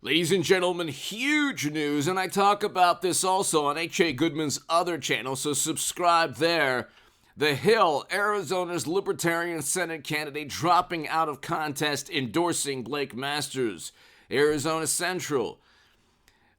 Ladies and gentlemen, huge news, and I talk about this also on H.A. Goodman's other channel, so subscribe there. The Hill, Arizona's Libertarian Senate candidate, dropping out of contest endorsing Blake Masters. Arizona Central,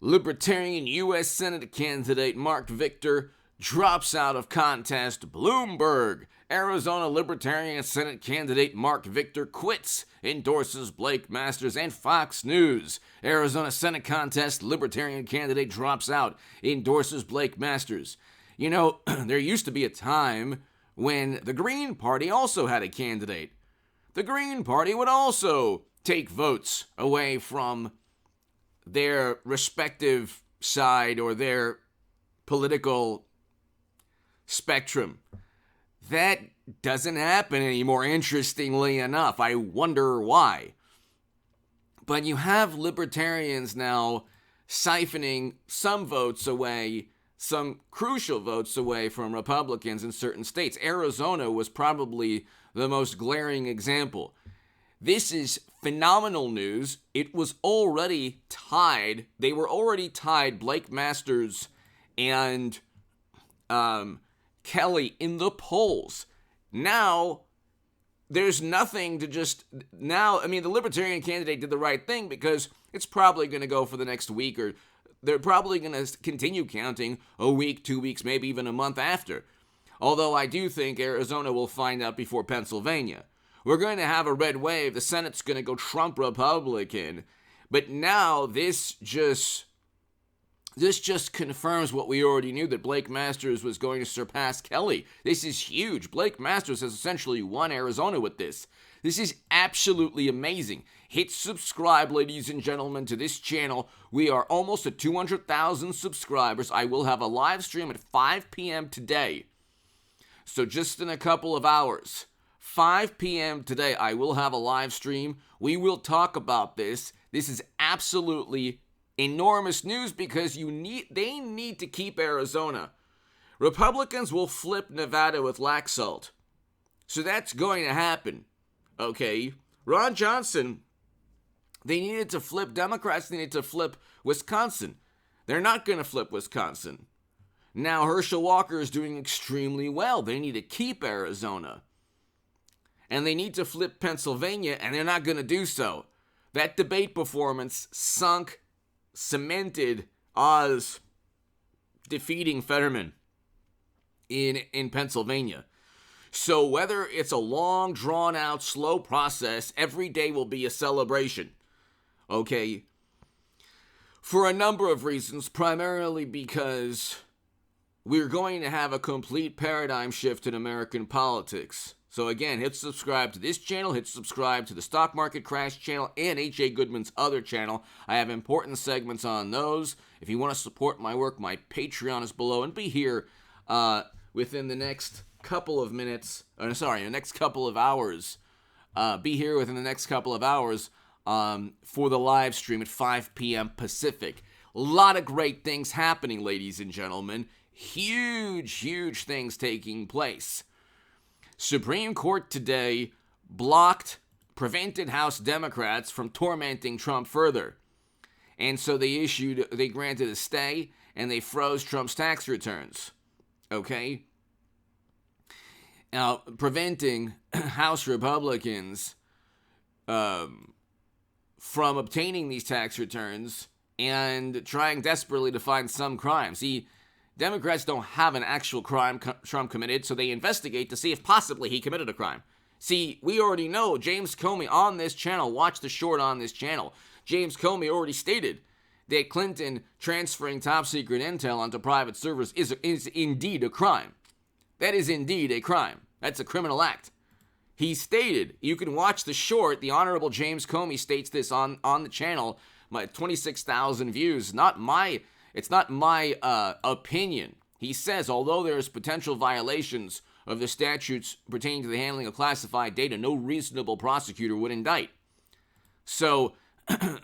Libertarian U.S. Senate candidate Mark Victor drops out of contest. Bloomberg, Arizona Libertarian Senate candidate Mark Victor quits, endorses Blake Masters. And Fox News, Arizona Senate contest, Libertarian candidate drops out, endorses Blake Masters. You know, there used to be a time when the Green Party also had a candidate. The Green Party would also take votes away from their respective side or their political spectrum. That doesn't happen anymore, interestingly enough. I wonder why. But you have libertarians now siphoning some votes away, some crucial votes away from Republicans in certain states. Arizona was probably the most glaring example. This is phenomenal news. It was already tied. They were already tied, Blake Masters and Kelly, in the polls. Now, there's nothing to just... Now, I mean, the Libertarian candidate did the right thing because it's probably going to go for the next week, or they're probably going to continue counting a week, 2 weeks, maybe even a month after. Although I do think Arizona will find out before Pennsylvania. We're going to have a red wave. The Senate's going to go Trump Republican. But now this just confirms what we already knew, that Blake Masters was going to surpass Kelly. This is huge. Blake Masters has essentially won Arizona with this. This is absolutely amazing. Hit subscribe, ladies and gentlemen, to this channel. We are almost at 200,000 subscribers. I will have a live stream at 5 p.m. today. So just in a couple of hours. 5 p.m. today, I will have a live stream. We will talk about this. This is absolutely enormous news because they need to keep Arizona. Republicans will flip Nevada with lax salt. So that's going to happen. Okay? Ron Johnson, they needed to flip. Democrats needed to flip Wisconsin. They're not going to flip Wisconsin. Now Herschel Walker is doing extremely well. They need to keep Arizona. And they need to flip Pennsylvania, and they're not going to do so. That debate performance cemented Oz defeating Fetterman in Pennsylvania. So whether it's a long, drawn-out, slow process, every day will be a celebration. Okay? For a number of reasons, primarily because we're going to have a complete paradigm shift in American politics. So again, hit subscribe to this channel, hit subscribe to the Stock Market Crash channel and H.A. Goodman's other channel. I have important segments on those. If you want to support my work, my Patreon is below. And be here within the next couple of minutes, the next couple of hours. Be here within the next couple of hours for the live stream at 5 p.m. Pacific. A lot of great things happening, ladies and gentlemen. Huge, huge things taking place. Supreme Court today prevented House Democrats from tormenting Trump further. And so they granted a stay, and they froze Trump's tax returns. Okay? Now, preventing House Republicans from obtaining these tax returns and trying desperately to find some crime. See, Democrats don't have an actual crime Trump committed, so they investigate to see if possibly he committed a crime. See, we already know James Comey on this channel, watch the short on this channel. James Comey already stated that Clinton transferring top secret intel onto private servers is indeed a crime. That is indeed a crime. That's a criminal act. He stated, you can watch the short, the Honorable James Comey states this on the channel, my 26,000 views, it's not my opinion. He says, although there is potential violations of the statutes pertaining to the handling of classified data, no reasonable prosecutor would indict. So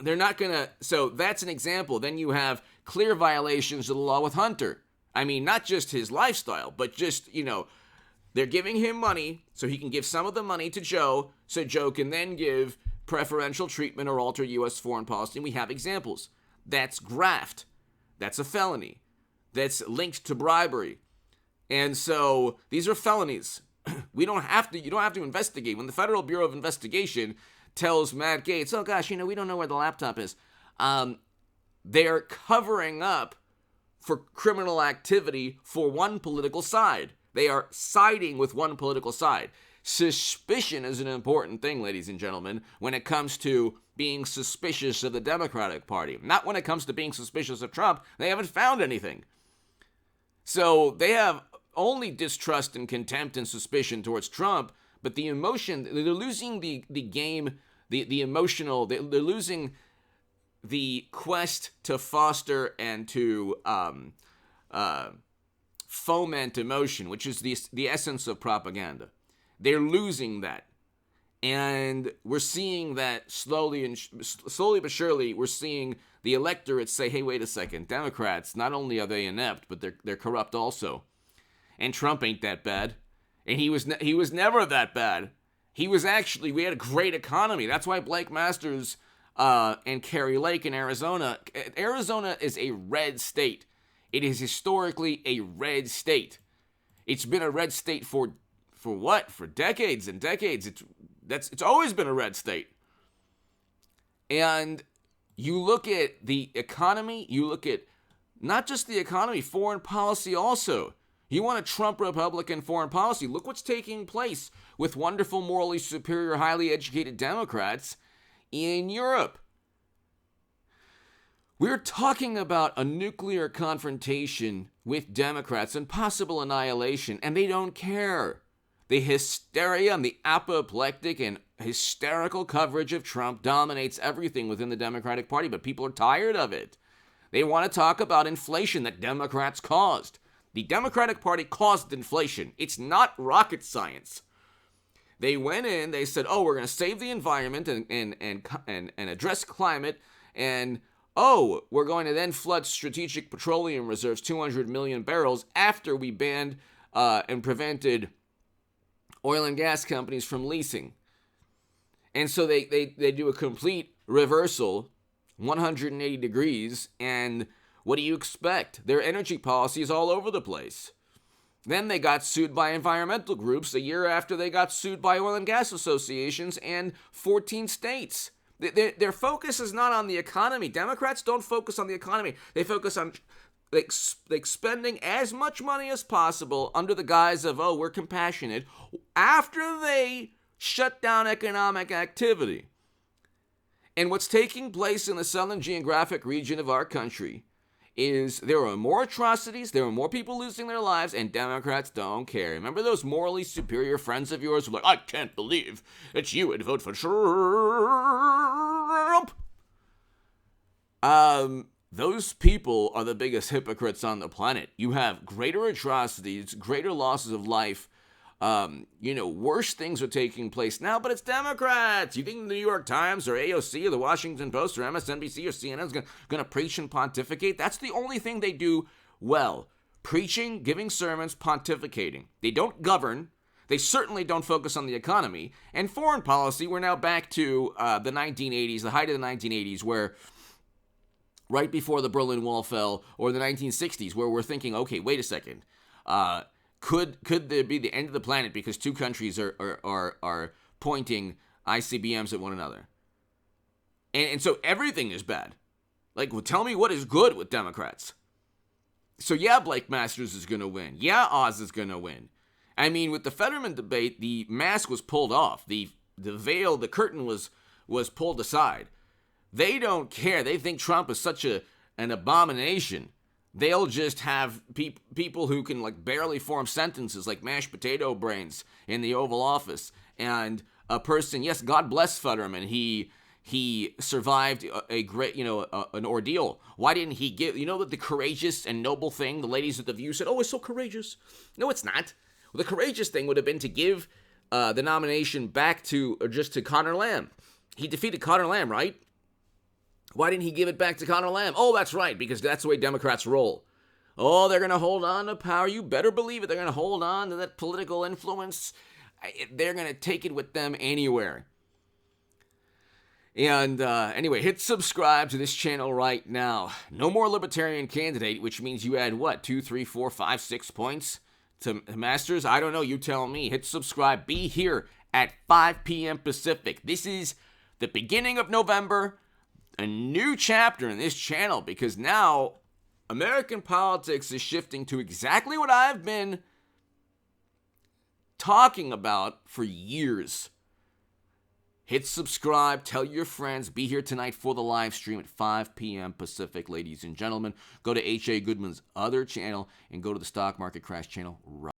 they're not going to, so that's an example. Then you have clear violations of the law with Hunter. I mean, not just his lifestyle, but just, they're giving him money so he can give some of the money to Joe, so Joe can then give preferential treatment or alter U.S. foreign policy. And we have examples. That's graft. That's a felony. That's linked to bribery. And so these are felonies. You don't have to investigate. When the Federal Bureau of Investigation tells Matt Gaetz, oh gosh, we don't know where the laptop is. They're covering up for criminal activity for one political side. They are siding with one political side. Suspicion is an important thing, ladies and gentlemen, when it comes to being suspicious of the Democratic Party. Not when it comes to being suspicious of Trump. They haven't found anything. So they have only distrust and contempt and suspicion towards Trump, but the emotion, they're losing the game, the emotional, they're losing the quest to foster and to foment emotion, which is the essence of propaganda. They're losing that. And we're seeing that slowly but surely, we're seeing the electorate say, hey, wait a second, Democrats, not only are they inept, but they're corrupt also. And Trump ain't that bad. And he was never that bad. We had a great economy. That's why Blake Masters and Kerry Lake in Arizona is a red state. It is historically a red state. It's been a red state for what? For decades and decades. It's always been a red state. And you look at the economy, you look at not just the economy, foreign policy also. You want a Trump Republican foreign policy. Look what's taking place with wonderful, morally superior, highly educated Democrats in Europe. We're talking about a nuclear confrontation with Democrats and possible annihilation, and they don't care. The hysteria and the apoplectic and hysterical coverage of Trump dominates everything within the Democratic Party, but people are tired of it. They want to talk about inflation that Democrats caused. The Democratic Party caused inflation. It's not rocket science. They went in, they said, oh, we're going to save the environment and address climate, and we're going to then flood strategic petroleum reserves, 200 million barrels, after we banned and prevented oil and gas companies from leasing. And so they do a complete reversal, 180 degrees, and what do you expect? Their energy policy is all over the place. Then they got sued by environmental groups a year after they got sued by oil and gas associations and 14 states. Their focus is not on the economy. Democrats don't focus on the economy. They focus on spending as much money as possible under the guise of, we're compassionate, after they shut down economic activity. And what's taking place in the southern geographic region of our country is there are more atrocities, there are more people losing their lives, and Democrats don't care. Remember those morally superior friends of yours who are like, I can't believe that you would vote for Trump? Those people are the biggest hypocrites on the planet. You have greater atrocities, greater losses of life. Worse things are taking place now, but it's Democrats. You think the New York Times or AOC or the Washington Post or MSNBC or CNN is going to preach and pontificate? That's the only thing they do well. Preaching, giving sermons, pontificating. They don't govern. They certainly don't focus on the economy. And foreign policy, we're now back to the 1980s, the height of the 1980s, where right before the Berlin Wall fell, or the 1960s, where we're thinking, okay, wait a second. Could there be the end of the planet because two countries are pointing ICBMs at one another? And so everything is bad. Like, well, tell me what is good with Democrats. So yeah, Blake Masters is going to win. Yeah, Oz is going to win. I mean, with the Fetterman debate, the mask was pulled off. The veil, the curtain was pulled aside. They don't care. They think Trump is such an abomination. They'll just have people who can barely form sentences, like mashed potato brains in the Oval Office. And a person, yes, God bless Fetterman. He survived a great, an ordeal. Why didn't he give, the courageous and noble thing? The ladies at The View said, it's so courageous. No, it's not. Well, the courageous thing would have been to give the nomination back to Conor Lamb. He defeated Conor Lamb, right? Why didn't he give it back to Conor Lamb? Oh, that's right, because that's the way Democrats roll. Oh, they're going to hold on to power. You better believe it. They're going to hold on to that political influence. They're going to take it with them anywhere. And anyway, hit subscribe to this channel right now. No more Libertarian candidate, which means you add what, 2, 3, 4, 5, 6 points to Masters? I don't know. You tell me. Hit subscribe. Be here at 5 p.m. Pacific. This is the beginning of November, a new chapter in this channel, because now American politics is shifting to exactly what I've been talking about for years. Hit subscribe, tell your friends, be here tonight for the live stream at 5 p.m. Pacific, ladies and gentlemen. Go to H.A. Goodman's other channel and go to the Stock Market Crash channel right